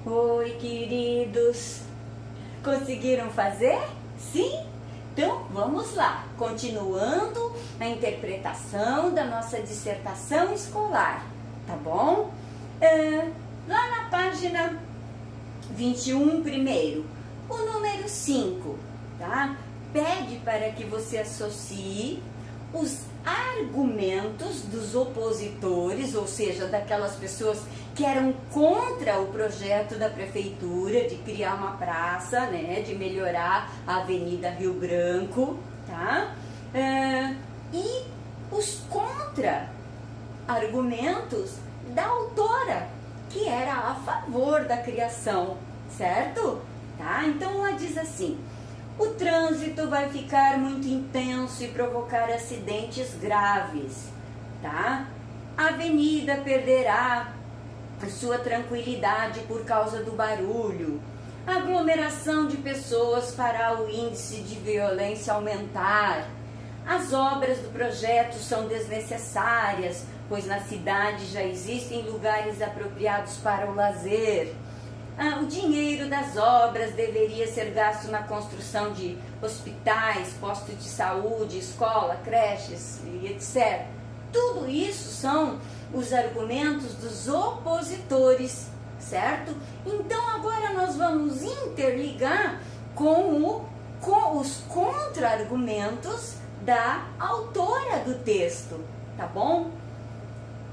Oi, queridos! Conseguiram fazer? Sim? Então, vamos lá. Continuando a interpretação da nossa dissertação escolar, tá bom? Lá na página 21, primeiro, o número 5, tá? Pede para que você associe os argumentos dos opositores, ou seja, daquelas pessoas que eram contra o projeto da prefeitura de criar uma praça, né, de melhorar a Avenida Rio Branco, tá? E os contra-argumentos da autora, que era a favor da criação, certo? Tá? Então ela diz assim: o trânsito vai ficar muito intenso e provocar acidentes graves, tá? A avenida perderá a sua tranquilidade por causa do barulho. A aglomeração de pessoas fará o índice de violência aumentar. As obras do projeto são desnecessárias, pois na cidade já existem lugares apropriados para o lazer. O dinheiro das obras deveria ser gasto na construção de hospitais, postos de saúde, escola, creches e etc. Tudo isso são os argumentos dos opositores, certo? Então agora nós vamos interligar com os contra-argumentos da autora do texto, tá bom?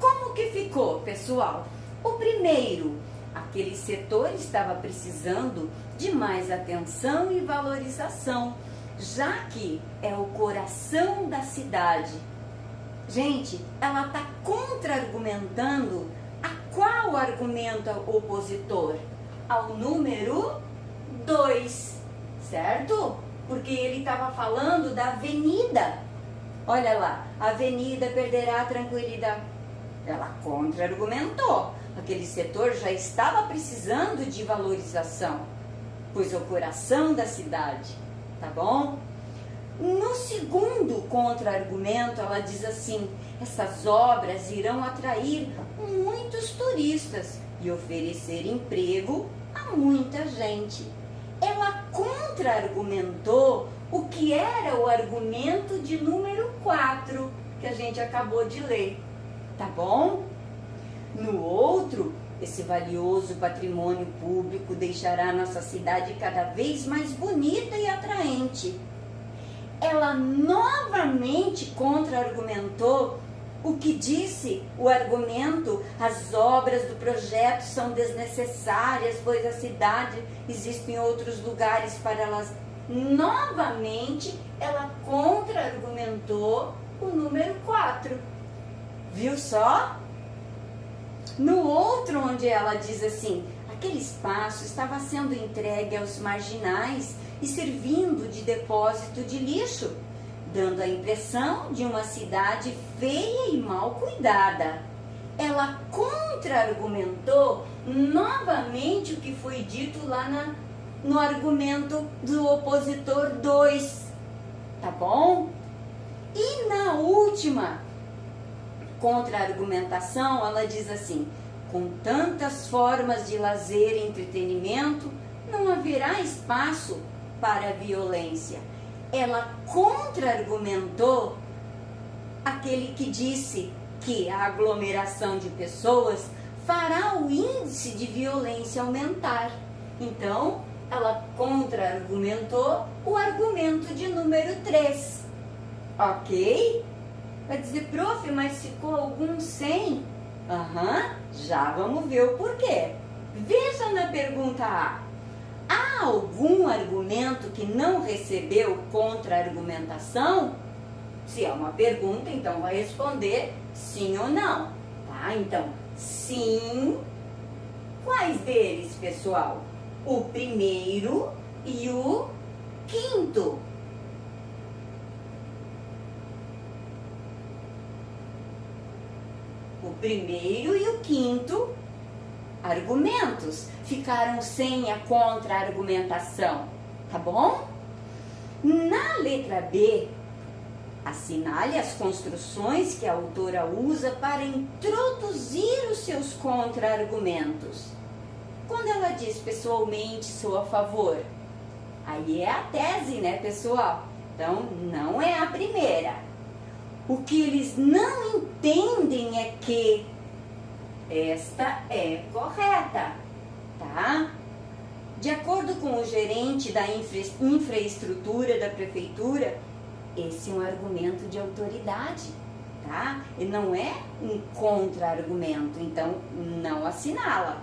Como que ficou, pessoal? O primeiro: aquele setor estava precisando de mais atenção e valorização, já que é o coração da cidade. Gente, ela está contra-argumentando a qual argumento opositor? Ao número 2, certo? Porque ele estava falando da avenida. Olha lá, a avenida perderá a tranquilidade. Ela contra-argumentou. Aquele setor já estava precisando de valorização, pois é o coração da cidade, tá bom? No segundo contra-argumento, ela diz assim: essas obras irão atrair muitos turistas e oferecer emprego a muita gente. Ela contra-argumentou o que era o argumento de número 4, que a gente acabou de ler, tá bom? No outro, esse valioso patrimônio público deixará nossa cidade cada vez mais bonita e atraente. Ela novamente contra-argumentou o que disse o argumento: as obras do projeto são desnecessárias, pois a cidade existe em outros lugares para elas. Novamente, ela contra-argumentou o número 4. Viu só? No outro, onde ela diz assim: aquele espaço estava sendo entregue aos marginais e servindo de depósito de lixo, dando a impressão de uma cidade feia e mal cuidada. Ela contra-argumentou novamente o que foi dito lá no argumento do opositor 2, tá bom? E na última contra-argumentação, ela diz assim: com tantas formas de lazer e entretenimento, não haverá espaço para a violência. Ela contra-argumentou aquele que disse que a aglomeração de pessoas fará o índice de violência aumentar. Então, ela contra-argumentou o argumento de número 3. Ok? Vai dizer: prof, mas ficou algum sem? Já vamos ver o porquê. Veja na pergunta A. Há algum argumento que não recebeu contra-argumentação? Se é uma pergunta, então vai responder sim ou não. Tá? Então, sim. Quais deles, pessoal? O primeiro e o quinto. O primeiro e o quinto argumentos ficaram sem a contra-argumentação, tá bom? Na letra B, Assinale as construções que a autora usa para introduzir os seus contra-argumentos. Quando ela diz pessoalmente sou a favor, aí é a tese, né, pessoal? Então, não é a primeira. O que eles não entendem é que esta é correta, tá? De acordo com o gerente da infraestrutura da prefeitura, esse é um argumento de autoridade, tá? E não é um contra-argumento, então não assinala.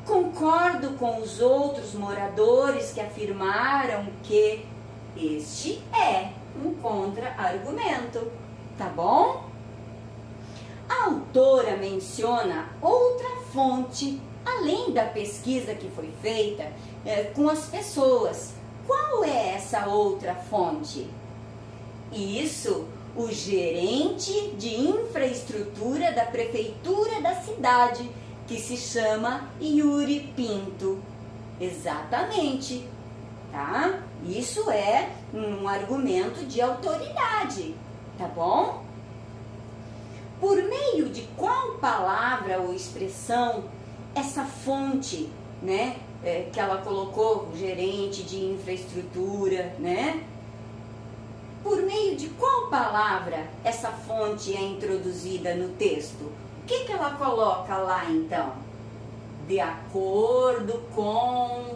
Concordo com os outros moradores que afirmaram que este é um contra-argumento, tá bom? A autora menciona outra fonte, além da pesquisa que foi feita com as pessoas. Qual é essa outra fonte? Isso, o gerente de infraestrutura da prefeitura da cidade, que se chama Yuri Pinto. Exatamente, tá? Isso é um argumento de autoridade, tá bom? Por meio de qual palavra ou expressão essa fonte, né, que ela colocou, gerente de infraestrutura, né? Por meio de qual palavra essa fonte é introduzida no texto? O que ela coloca lá então? De acordo com...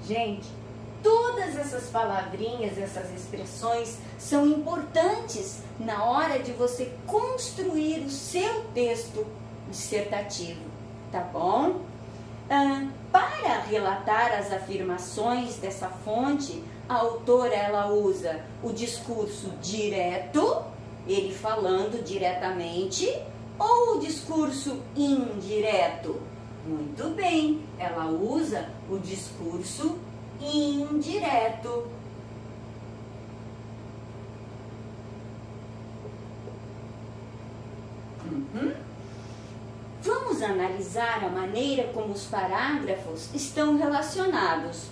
Gente, todas essas palavrinhas, essas expressões são importantes na hora de você construir o seu texto dissertativo, tá bom? Para relatar as afirmações dessa fonte, a autora ela usa o discurso direto, ele falando diretamente, ou o discurso indireto? Muito bem, ela usa o discurso indireto. Vamos analisar a maneira como os parágrafos estão relacionados.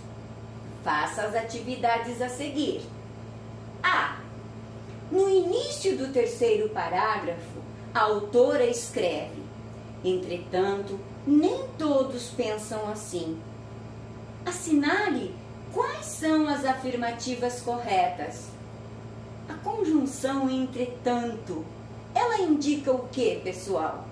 Faça as atividades a seguir. A. No início do terceiro parágrafo, a autora escreve: entretanto, nem todos pensam assim. Assinale quais são as afirmativas corretas. A conjunção entretanto, ela indica o que, pessoal?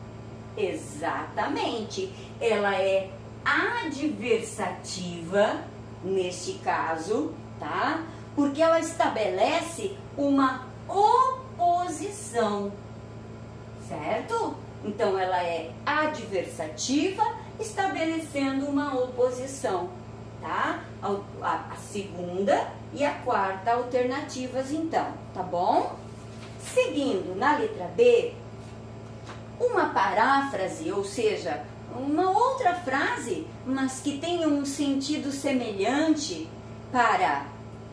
Exatamente, ela é adversativa, neste caso, tá? Porque ela estabelece uma oposição, certo? Então, ela é adversativa, estabelecendo uma oposição, tá? A segunda e a quarta alternativas, então, tá bom? Seguindo, na letra B, uma paráfrase, ou seja, uma outra frase, mas que tenha um sentido semelhante para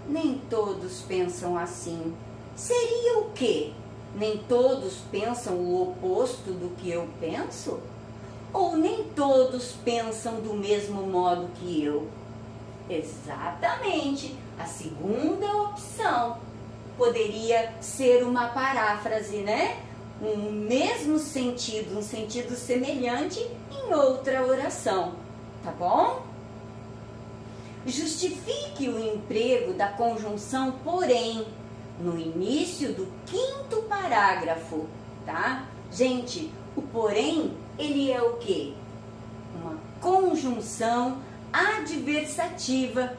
nem todos pensam assim. Seria o quê? Nem todos pensam o oposto do que eu penso? Ou nem todos pensam do mesmo modo que eu? Exatamente, a segunda opção poderia ser uma paráfrase, né? Um mesmo sentido, um sentido semelhante em outra oração, tá bom? Justifique o emprego da conjunção porém no início do quinto parágrafo, tá? Gente, o porém, ele é o quê? Uma conjunção adversativa,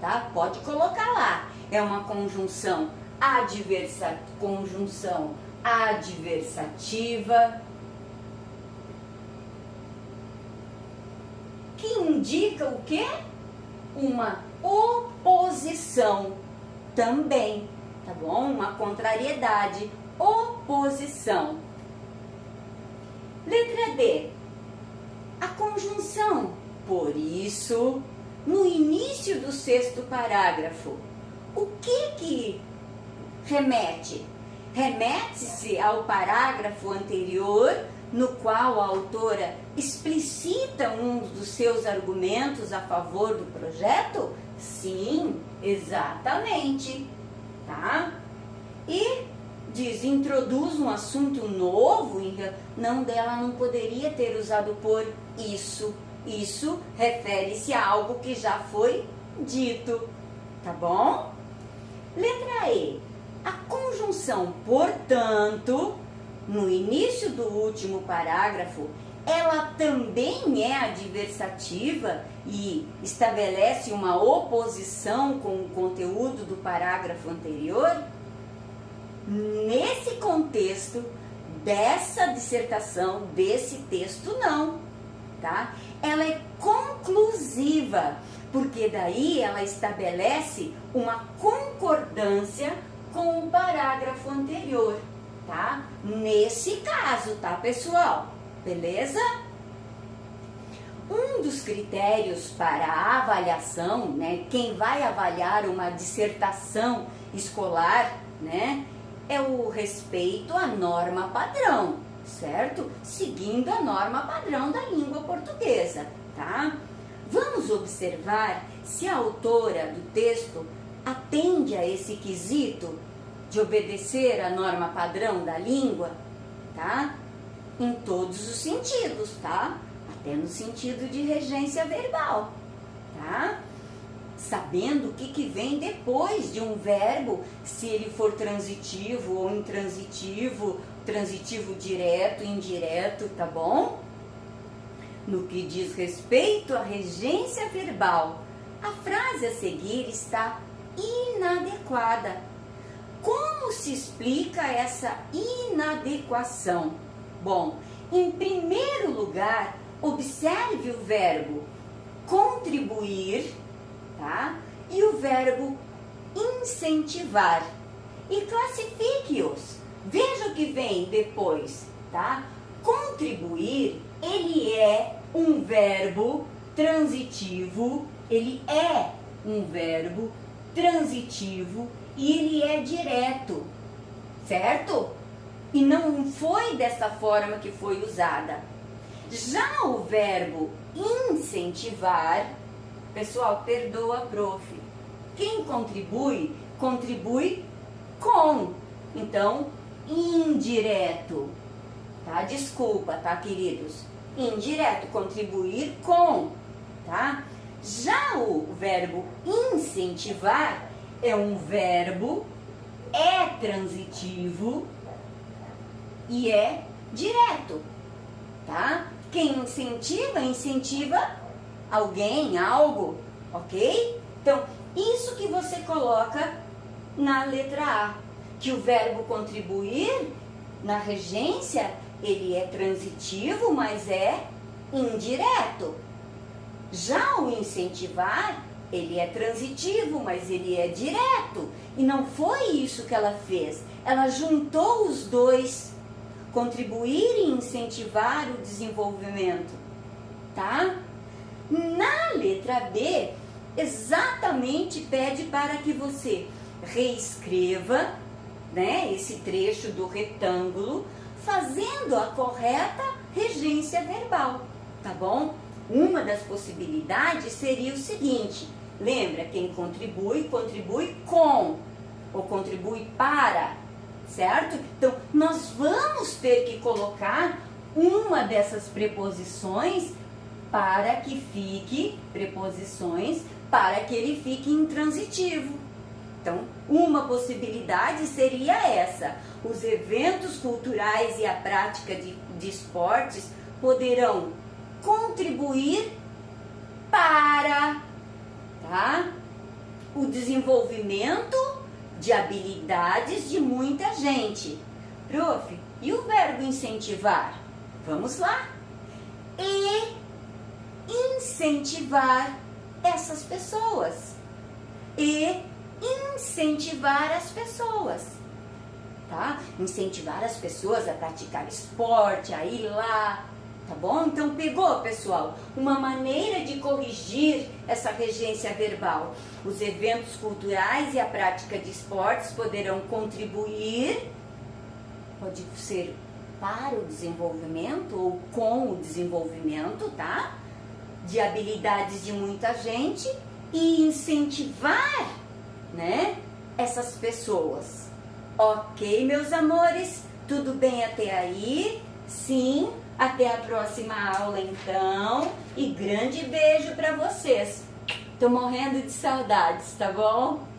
tá? Pode colocar lá. É uma conjunção adversativa que indica o quê? Uma oposição também, tá bom? Uma contrariedade, oposição. Letra D. A conjunção por isso, no início do sexto parágrafo, o que remete? Remete-se ao parágrafo anterior no qual a autora explicita um dos seus argumentos a favor do projeto? Sim, exatamente, tá? E diz, introduz um assunto novo, ela não poderia ter usado por isso. Isso refere-se a algo que já foi dito, tá bom? Letra E. A conjunção portanto, no início do último parágrafo, ela também é adversativa e estabelece uma oposição com o conteúdo do parágrafo anterior? Nesse contexto dessa dissertação, desse texto, não, tá? Ela é conclusiva, porque daí ela estabelece uma concordância com o parágrafo anterior, tá? Nesse caso, tá, pessoal? Beleza? Um dos critérios para a avaliação, né? Quem vai avaliar uma dissertação escolar, né? É o respeito à norma padrão, certo? Seguindo a norma padrão da língua portuguesa, tá? Vamos observar se a autora do texto atende a esse quesito de obedecer à norma padrão da língua, tá? Em todos os sentidos, tá? Até no sentido de regência verbal, tá? Sabendo o que vem depois de um verbo, se ele for transitivo ou intransitivo, transitivo direto, indireto, tá bom? No que diz respeito à regência verbal, a frase a seguir está inadequada. Como se explica essa inadequação? Bom, em primeiro lugar, observe o verbo contribuir, tá? E o verbo incentivar. E classifique-os. Veja o que vem depois, tá? Contribuir, ele é um verbo transitivo, ele é um verbo transitivo e ele é direto, certo? E não foi dessa forma que foi usada. Já o verbo incentivar, pessoal, perdoa, prof. Quem contribui, contribui com. Então, indireto, tá? Desculpa, tá, queridos? Indireto, contribuir com, tá? Já o verbo incentivar é um verbo, é transitivo e é direto, tá? Quem incentiva, incentiva alguém, algo, ok? Então, isso que você coloca na letra A, que o verbo contribuir, na regência, ele é transitivo, mas é indireto. Já o incentivar, ele é transitivo, mas ele é direto. E não foi isso que ela fez. Ela juntou os dois, contribuir e incentivar o desenvolvimento, tá? Na letra B, exatamente pede para que você reescreva, né, esse trecho do retângulo, fazendo a correta regência verbal, tá bom? Uma das possibilidades seria o seguinte, lembra, quem contribui, contribui com, ou contribui para, certo? Então, nós vamos ter que colocar uma dessas preposições para que fique, preposições, para que ele fique intransitivo. Então, uma possibilidade seria essa. Os eventos culturais e a prática de esportes poderão contribuir para, tá, o desenvolvimento de habilidades de muita gente. Prof, e o verbo incentivar? Vamos lá. E incentivar essas pessoas. E incentivar as pessoas, tá? Incentivar as pessoas a praticar esporte, a ir lá, tá bom? Então, pegou, pessoal? Uma maneira de corrigir essa regência verbal. Os eventos culturais e a prática de esportes poderão contribuir, pode ser para o desenvolvimento ou com o desenvolvimento, tá? De habilidades de muita gente e incentivar, né, essas pessoas. Ok, meus amores? Tudo bem até aí? Sim, até a próxima aula então. E grande beijo para vocês. Tô morrendo de saudades, tá bom?